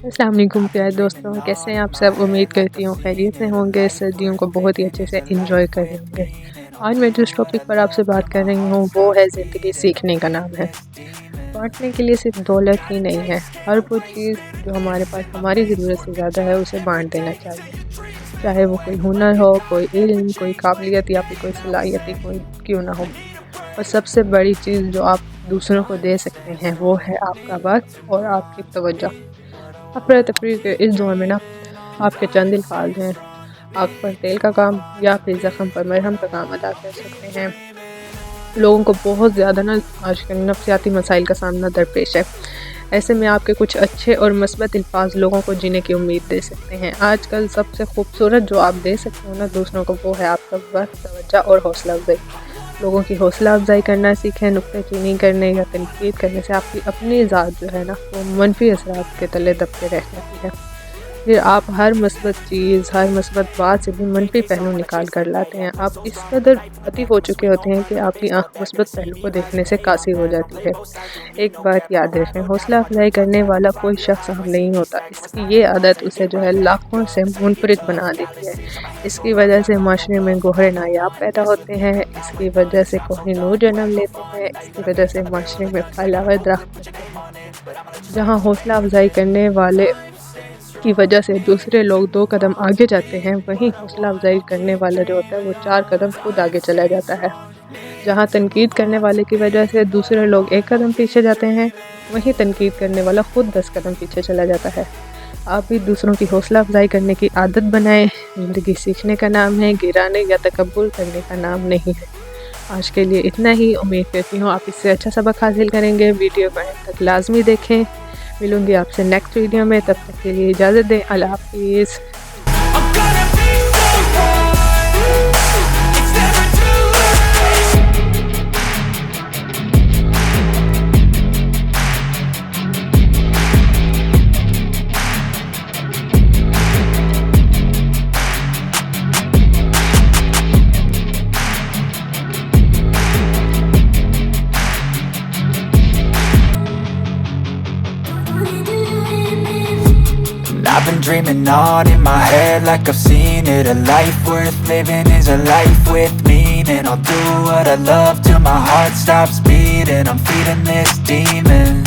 السلام علیکم پیارے دوستوں، کیسے ہیں آپ سب؟ امید کرتی ہوں خیریت سے ہوں گے، سردیوں کو بہت ہی اچھے سے انجوائے کر رہے ہوں گے۔ آج میں جس ٹاپک پر آپ سے بات کر رہی ہوں وہ ہے زندگی سیکھنے کا نام ہے۔ بانٹنے کے لیے صرف دولت ہی نہیں ہے، ہر وہ چیز جو ہمارے پاس ہماری ضرورت سے زیادہ ہے اسے بانٹ دینا چاہیے، چاہے وہ کوئی ہنر ہو، کوئی علم، کوئی قابلیت یا پھر کوئی صلاحیت ہی کوئی کیوں نہ ہو۔ اور سب سے بڑی چیز جو آپ دوسروں کو دے سکتے ہیں وہ ہے آپ کا وقت اور آپ کی توجہ۔ افراتفری کے اس دور میں آپ کے چند الفاظ ہیں، آگ پر تیل کا کام یا پھر زخم پر مرہم کا کام ادا کر سکتے ہیں۔ لوگوں کو بہت زیادہ آج کل نفسیاتی مسائل کا سامنا درپیش ہے، ایسے میں آپ کے کچھ اچھے اور مثبت الفاظ لوگوں کو جینے کی امید دے سکتے ہیں۔ آج کل سب سے خوبصورت جو آپ دے سکتے ہو دوسروں کو، وہ ہے آپ کا وقت، توجہ اور حوصلہ افزائی۔ لوگوں کی حوصلہ افزائی کرنا سیکھیں، نکتہ چینی کرنے یا تنقید کرنے سے آپ کی اپنی ذات جو ہے وہ منفی اثرات کے تلے دبتے رہ جاتی ہے۔ پھر آپ ہر مثبت چیز، ہر مثبت بات سے بھی منفی پہلو نکال کر لاتے ہیں۔ آپ اس قدر عتی ہو چکے ہوتے ہیں کہ آپ کی آنکھ مثبت پہلو کو دیکھنے سے قاصر ہو جاتی ہے۔ ایک بات یاد رکھیں، حوصلہ افزائی کرنے والا کوئی شخص عام نہیں ہوتا، اس کی یہ عادت اسے لاکھوں سے منفرد بنا دیتی ہے۔ اس کی وجہ سے معاشرے میں گوہر نایاب پیدا ہوتے ہیں، اس کی وجہ سے کوہ نور جنم لیتے ہیں، اس کی وجہ سے معاشرے میں پھیلا ہوا درخت بنتے ہیں۔ جہاں حوصلہ افزائی کرنے والے کی وجہ سے دوسرے لوگ 2 قدم آگے جاتے ہیں، وہیں حوصلہ افزائی کرنے والا جو ہوتا ہے وہ 4 قدم خود آگے چلا جاتا ہے۔ جہاں تنقید کرنے والے کی وجہ سے دوسرے لوگ 1 قدم پیچھے جاتے ہیں، وہیں تنقید کرنے والا خود 10 قدم پیچھے چلا جاتا ہے۔ آپ بھی دوسروں کی حوصلہ افزائی کرنے کی عادت بنائیں۔ زندگی سیکھنے کا نام ہے، گرانے یا تکبر کرنے کا نام نہیں ہے۔ آج کے لیے اتنا ہی، امید کرتی ہوں آپ اس سے اچھا سبق حاصل کریں گے۔ ویڈیو کو اینڈ تک لازمی دیکھیں۔ ملوں گی آپ سے نیکسٹ ویڈیو میں، تب تک کے لیے اجازت دیں۔ اللہ حافظ۔ I've been dreaming on in my head like I've seen it. A life worth living is a life with meaning. I'll do what I love till my heart stops beating. I'm feeding this demon.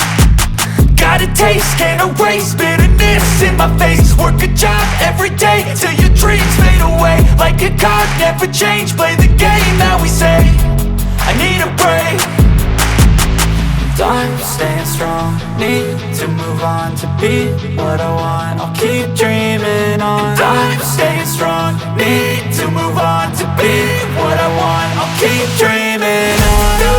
Got a taste, can't erase bitterness in my face. Work a job every day till your dreams fade away. Like a card, never change, play the game that we say. I need a break. I'm staying strong, need to move on to be what I want. I'll keep dreaming on. I'm staying strong, need to move on to be what I want. I'll keep dreaming on.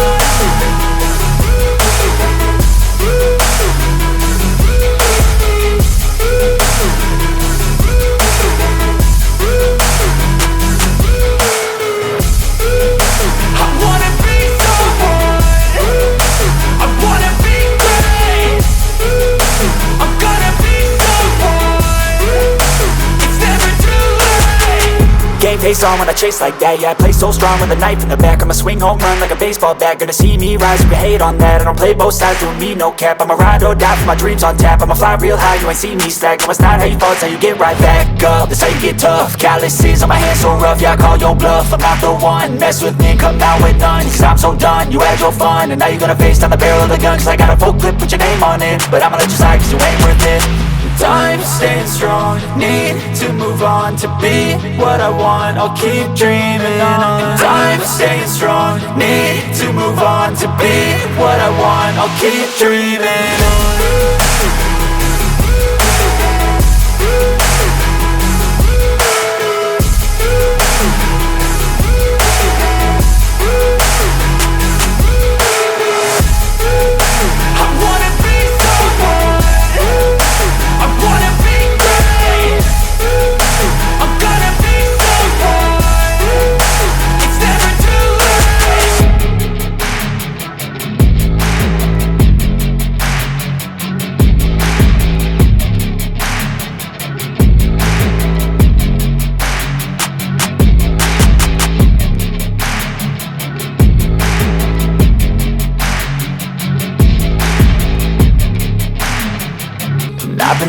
Game face on when I chase like that. Yeah, I play so strong with a knife in the back. I'ma swing home run like a baseball bat. Gonna see me rise if you hate on that. I don't play both sides, doing me no cap. I'ma ride or die for my dreams on tap. I'ma fly real high, you ain't see me slack. No, it's not how you fall, it's how you get right back up. That's how you get tough. Calluses on my hands so rough, yeah, I call your bluff. I'm not the one, mess with me and come out with none. Cause I'm so done, you had your fun. And now you're gonna face down the barrel of the gun. Cause I got a full clip, put your name on it. But I'ma let you slide cause you ain't worth it. I'm staying strong, need to move on to be what I want. I'll keep dreaming on. I'm staying strong, need to move on to be what I want. I'll keep dreaming on.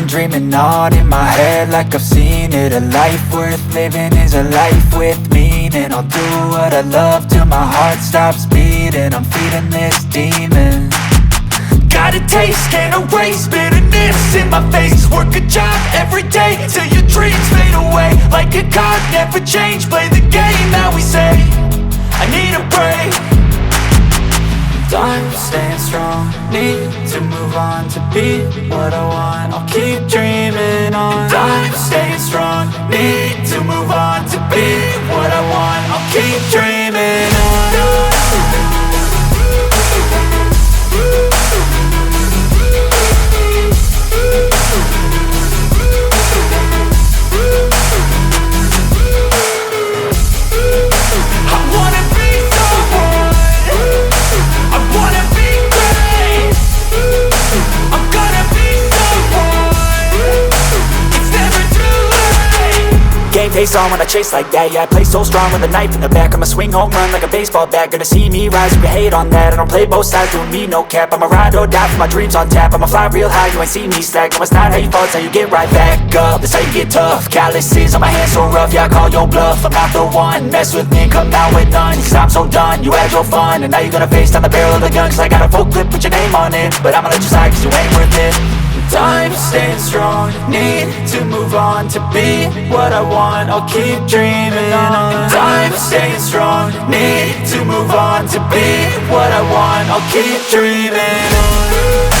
dreaming on in my head like I've seen it. A life worth living is a life with meaning. I'll do what I love till my heart stops beating. I'm feeding this demon. Got a taste, can't erase bitterness in my face. Work a job every day till your dreams fade away. Like a card, never change, play the game that we say. I need a break. I'm staying strong, need to move on to be what I want. I'll keep dreaming on. I'm staying strong, need to move on to be what I want. I'll keep dreaming on. Game face on when I chase like that. Yeah, I play so strong with a knife in the back. I'ma swing home run like a baseball bat. Gonna see me rise if you hate on that. I don't play both sides, doing me no cap. I'ma ride or die for my dreams on tap. I'ma fly real high, you ain't see me slack. No, it's not how you fall, it's how you get right back up. That's how you get tough. Calluses on my hands so rough, yeah, I call your bluff. I'm not the one, mess with me and come out with none. Cause I'm so done, you had your fun. And now you're gonna face down the barrel of the gun. Cause I got a full clip, put your name on it. But I'ma let you slide cause you ain't worth it. I'm staying strong, need to move on to be what I want. I'll keep dreaming on. I'm staying strong, need to move on to be what I want. I'll keep dreaming on.